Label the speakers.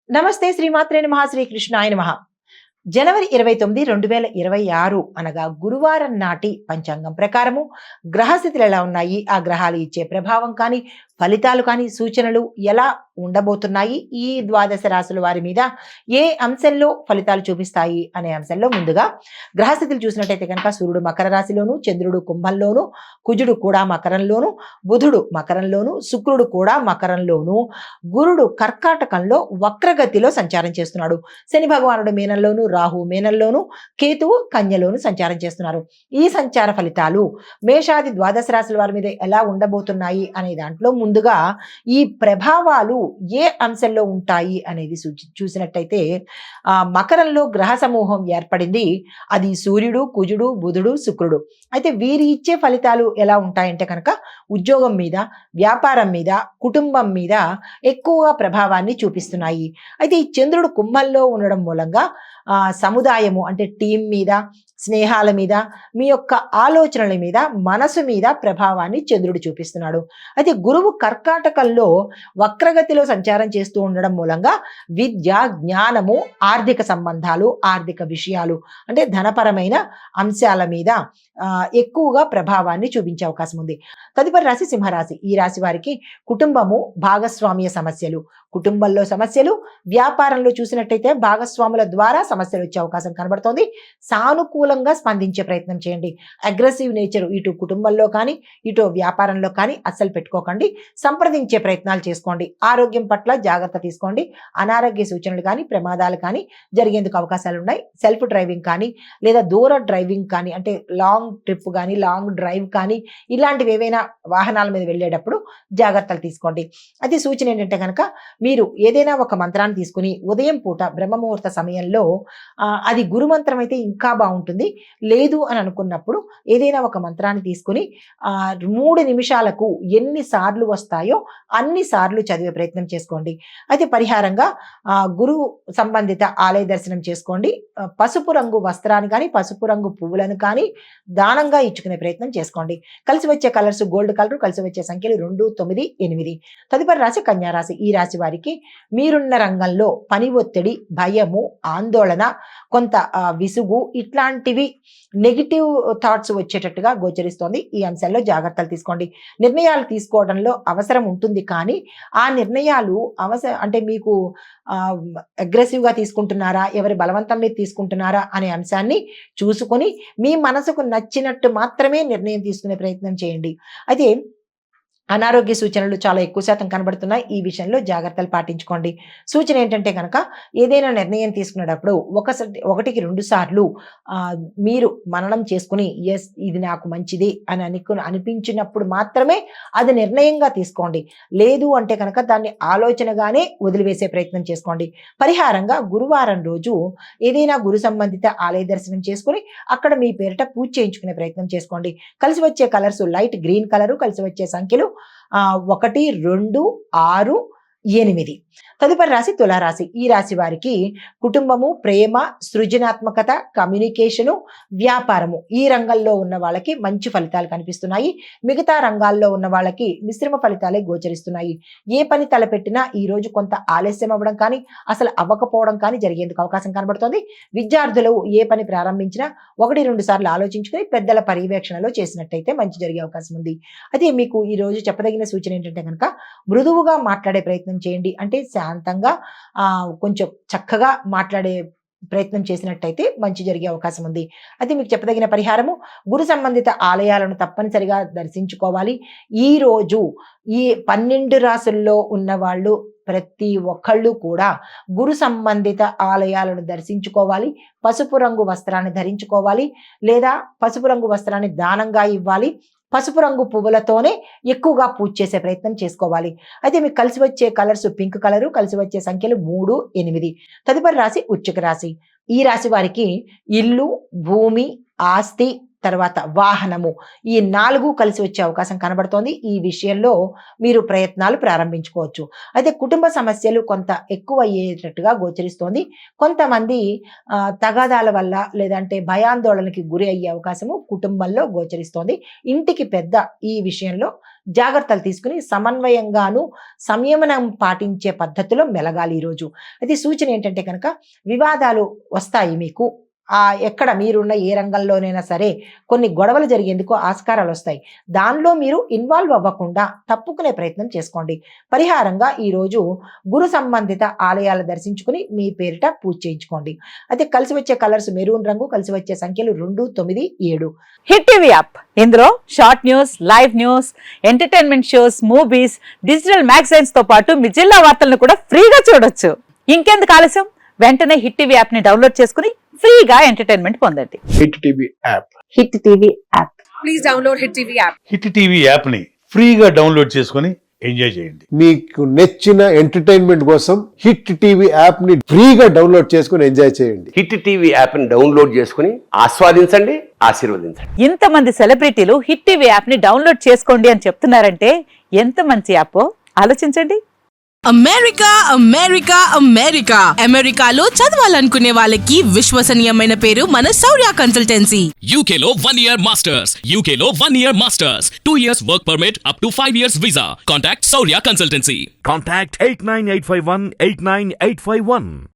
Speaker 1: నమస్తే శ్రీమాత్రే నమః శ్రీకృష్ణాయ నమః. జనవరి 29, 2026 అనగా గురువారం నాటి పంచాంగం ప్రకారము గ్రహస్థితులు ఎలా ఉన్నాయి, ఆ గ్రహాలు ఇచ్చే ప్రభావం కానీ, ఫలితాలు కానీ, సూచనలు ఎలా ఉండబోతున్నాయి, ఈ ద్వాదశ రాశుల వారి మీద ఏ అంశంలో ఫలితాలు చూపిస్తాయి అనే అంశంలో ముందుగా గ్రహస్థితులు చూసినట్టయితే కనుక సూర్యుడు మకర రాశిలోను, చంద్రుడు కుంభంలోను, కుజుడు కూడా మకరంలోను, బుధుడు మకరంలోను, శుక్రుడు కూడా మకరంలోను, గురుడు కర్కాటకంలో వక్రగతిలో సంచారం చేస్తున్నాడు. శని భగవానుడు మీనంలోను, రాహు మీనంలోను, కేతువు కన్యలోను సంచారం చేస్తున్నారు. ఈ సంచార ఫలితాలు మేషాది ద్వాదశ రాశుల వారి మీద ఎలా ఉండబోతున్నాయి అనే దాంట్లో ముందుగా ఈ ప్రభావాలు ఏ అంశంలో ఉంటాయి అనేది చూసినట్టయితే మకరంలో గ్రహ సమూహం ఏర్పడింది. అది సూర్యుడు, కుజుడు, బుధుడు, శుక్రుడు. అయితే వీరి ఇచ్చే ఫలితాలు ఎలా ఉంటాయంటే కనుక ఉద్యోగం మీద, వ్యాపారం మీద, కుటుంబం మీద ఎక్కువగా ప్రభావాన్ని చూపిస్తున్నాయి. అయితే ఈ చంద్రుడు కుంభంలో ఉండడం మూలంగా సముదాయము అంటే టీం మీద, స్నేహాల మీద, మీ యొక్క ఆలోచనల మీద, మనసు మీద ప్రభావాన్ని చంద్రుడు చూపిస్తున్నాడు. అయితే గురువు కర్కాటకంలో వక్రగతిలో సంచారం చేస్తూ ఉండడం మూలంగా విద్య, జ్ఞానము, ఆర్థిక సంబంధాలు, ఆర్థిక విషయాలు అంటే ధనపరమైన అంశాల మీద ఎక్కువగా ప్రభావాన్ని చూపించే అవకాశం ఉంది. తదుపరి రాశి సింహరాశి. ఈ రాశి వారికి కుటుంబము, భాగస్వామ్య సమస్యలు, కుటుంబంలో సమస్యలు, వ్యాపారంలో చూసినట్టయితే భాగస్వాముల ద్వారా సమస్యలు వచ్చే అవకాశం కనబడుతోంది. సానుకూలంగా స్పందించే ప్రయత్నం చేయండి. అగ్రెసివ్ నేచర్ ఇటు కుటుంబంలో కానీ, ఇటు వ్యాపారంలో కానీ అస్సలు పెట్టుకోకండి. సంప్రదించే ప్రయత్నాలు చేసుకోండి. ఆరోగ్యం పట్ల జాగ్రత్త తీసుకోండి. అనారోగ్య సూచనలు కానీ, ప్రమాదాలు కానీ జరిగేందుకు అవకాశాలు ఉన్నాయి. సెల్ఫ్ డ్రైవింగ్ కానీ, లేదా దూర డ్రైవింగ్ కానీ, అంటే లాంగ్ ట్రిప్ కానీ, లాంగ్ డ్రైవ్ కానీ, ఇలాంటివి ఏవైనా వాహనాల మీద వెళ్ళేటప్పుడు జాగ్రత్తలు తీసుకోండి. అది సూచన ఏంటంటే కనుక మీరు ఏదైనా ఒక మంత్రాన్ని తీసుకుని ఉదయం పూట బ్రహ్మముహూర్త సమయంలో అది గురుమంత్రం అయితే ఇంకా బాగుంటుంది. లేదు అని అనుకున్నప్పుడు ఏదైనా ఒక మంత్రాన్ని తీసుకుని 3 నిమిషాలకు ఎన్ని సార్లు వస్తాయో అన్ని సార్లు చదివే ప్రయత్నం చేసుకోండి. అయితే పరిహారంగా గురువు సంబంధిత ఆలయ దర్శనం చేసుకోండి. పసుపు రంగు వస్త్రాన్ని కానీ, పసుపు రంగు పువ్వులను కానీ దానంగా ఇచ్చుకునే ప్రయత్నం చేసుకోండి. కలిసి వచ్చే కలర్స్ గోల్డ్ కలర్, కలిసి వచ్చే సంఖ్యలు 2, 9, 8. తదుపరి రాశి కన్యా రాశి. ఈ రాశి వారికి మీరున్న రంగంలో పని ఒత్తిడి, భయము, ఆందోళన, కొంత విసుగు ఇట్లాంటివి నెగిటివ్ థాట్స్ వచ్చేటట్టుగా గోచరిస్తోంది. ఈ అంశాల్లో జాగ్రత్తలు తీసుకోండి. నిర్ణయాలు తీసుకోవడంలో అవసరం ఉంటుంది, కానీ ఆ నిర్ణయాలు అంటే మీకు అగ్రెసివ్గా తీసుకుంటున్నారా, ఎవరి బలవంతం మీద తీసుకుంటున్నారా అనే అంశాన్ని చూసుకొని మీ మనసుకు నచ్చినట్టు మాత్రమే నిర్ణయం తీసుకునే ప్రయత్నం చేయండి. అయితే అనారోగ్య సూచనలు చాలా ఎక్కువ శాతం కనబడుతున్నాయి. ఈ విషయంలో జాగ్రత్తలు పాటించుకోండి. సూచన ఏంటంటే కనుక ఏదైనా నిర్ణయం తీసుకునేటప్పుడు 1కి 2 సార్లు మీరు మననం చేసుకుని ఎస్ ఇది నాకు మంచిది అని అనిపించినప్పుడు మాత్రమే అది నిర్ణయంగా తీసుకోండి. లేదు అంటే కనుక దాన్ని ఆలోచనగానే వదిలివేసే ప్రయత్నం చేసుకోండి. పరిహారంగా గురువారం రోజు ఏదైనా గురు సంబంధిత ఆలయ దర్శనం చేసుకుని అక్కడ మీ పేరిట పూజ చేయించుకునే ప్రయత్నం చేసుకోండి. కలిసి వచ్చే కలర్స్ లైట్ గ్రీన్ కలరు, కలిసి వచ్చే సంఖ్యలు 1, 2, 6, 8. తదుపరి రాశి తులారాశి. ఈ రాశి వారికి కుటుంబము, ప్రేమ, సృజనాత్మకత, కమ్యూనికేషను, వ్యాపారము ఈ రంగంలో ఉన్న వాళ్ళకి మంచి ఫలితాలు కనిపిస్తున్నాయి. మిగతా రంగాల్లో ఉన్న వాళ్ళకి మిశ్రమ ఫలితాలే గోచరిస్తున్నాయి. ఏ పని తలపెట్టినా ఈ రోజు కొంత ఆలస్యం అవ్వడం కానీ, అసలు అవ్వకపోవడం కానీ జరిగేందుకు అవకాశం కనబడుతోంది. విద్యార్థులు ఏ పని ప్రారంభించినా 1, 2 సార్లు ఆలోచించుకుని పెద్దల పర్యవేక్షణలో చేసినట్టయితే మంచి జరిగే అవకాశం ఉంది. అయితే మీకు ఈ రోజు చెప్పదగిన సూచన ఏంటంటే కనుక మృదువుగా మాట్లాడే ప్రయత్నం చేయండి. అంటే శాంతంగా కొంచెం చక్కగా మాట్లాడే ప్రయత్నం చేసినట్టయితే మంచి జరిగే అవకాశం ఉంది. అయితే మీకు చెప్పదగిన పరిహారము గురు సంబంధిత ఆలయాలను తప్పనిసరిగా దర్శించుకోవాలి. ఈ రోజు ఈ 12 రాసుల్లో ఉన్న వాళ్ళు ప్రతి ఒక్కళ్ళు కూడా గురు సంబంధిత ఆలయాలను దర్శించుకోవాలి. పసుపు రంగు వస్త్రాన్ని ధరించుకోవాలి, లేదా పసుపు రంగు వస్త్రాన్ని దానంగా ఇవ్వాలి. పసుపు రంగు పువ్వులతోనే ఎక్కువగా పూజ చేసే ప్రయత్నం చేసుకోవాలి. అయితే మీకు కలిసి వచ్చే కలర్స్ పింక్ కలరు, కలిసి వచ్చే సంఖ్యలు 3, 8. తదుపరి రాశి వృశ్చిక రాశి. ఈ రాశి వారికి ఇల్లు, భూమి, ఆస్తి, తర్వాత వాహనము, ఈ 4 కలిసి వచ్చే అవకాశం కనబడుతోంది. ఈ విషయంలో మీరు ప్రయత్నాలు ప్రారంభించుకోవచ్చు. అయితే కుటుంబ సమస్యలు కొంత ఎక్కువ అయ్యేటట్టుగా గోచరిస్తోంది. కొంతమంది తగాదాల వల్ల లేదంటే భయాందోళనకి గురి అయ్యే అవకాశము కుటుంబంలో గోచరిస్తోంది. ఇంటికి పెద్ద ఈ విషయంలో జాగ్రత్తలు తీసుకుని సమన్వయంగాను సంయమనం పాటించే పద్ధతిలో మెలగాలి ఈరోజు. అయితే సూచన ఏంటంటే కనుక వివాదాలు వస్తాయి మీకు. ఎక్కడ మీరున్న ఏ రంగంలోనైనా సరే కొన్ని గొడవలు జరిగేందుకు ఆస్కారాలు వస్తాయి. దానిలో మీరు ఇన్వాల్వ్ అవ్వకుండా తప్పుకునే ప్రయత్నం చేసుకోండి. పరిహారంగా ఈరోజు గురు సంబంధిత ఆలయాలు దర్శించుకుని మీ పేరిట పూజ చేయించుకోండి. అయితే కలిసి వచ్చే కలర్స్ మెరూన్ రంగు, కలిసి వచ్చే సంఖ్యలు 2, 9, 7.
Speaker 2: హిట్ టీవీ యాప్, ఇందులో short news, live news, entertainment shows, movies, digital magazines తో పాటు మీ జిల్లా వార్తలను కూడా ఫ్రీగా చూడొచ్చు. ఇంకెందుకు ఆలస్యం, వెంటనే హిట్ టీవీ యాప్ ని డౌన్లోడ్ చేసుకుని ఫ్రీగా ఎంటర్టైన్మెంట్ పొందండి.
Speaker 3: Hit TV app.
Speaker 2: Hit TV app.
Speaker 4: Please download hit TV app.
Speaker 5: Hit TV app ని ఫ్రీగా డౌన్లోడ్ చేసుకొని ఎంజాయ్ చేయండి.
Speaker 3: మీకు నచ్చిన ఎంటర్టైన్మెంట్ కోసం హిట్ టీవీ యాప్ ని ఫ్రీగా డౌన్లోడ్ చేసుకొని ఎంజాయ్ చేయండి.
Speaker 6: హిట్ టీవీ యాప్ ని డౌన్లోడ్ చేసుకుని ఆస్వాదించండి, ఆశీర్వదించండి.
Speaker 2: ఇంతమంది సెలబ్రిటీలు హిట్ టీవీ యాప్ ని డౌన్లోడ్ చేసుకోండి అని చెప్తున్నారంటే ఎంత మంచి యాప్ ఆలోచించండి.
Speaker 7: అమెరికా అమెరికా అమెరికా అమెరికాలో చదవాలనుకునే వాళ్ళకి విశ్వసనీయమైన పేరు మన శౌర్య కన్సల్టెన్సీ.
Speaker 8: UK లో 1 year masters. UK లో 1 year masters. 2 years work permit up to 5 years visa. Contact Saurya Consultancy.
Speaker 9: Contact 89851 89851.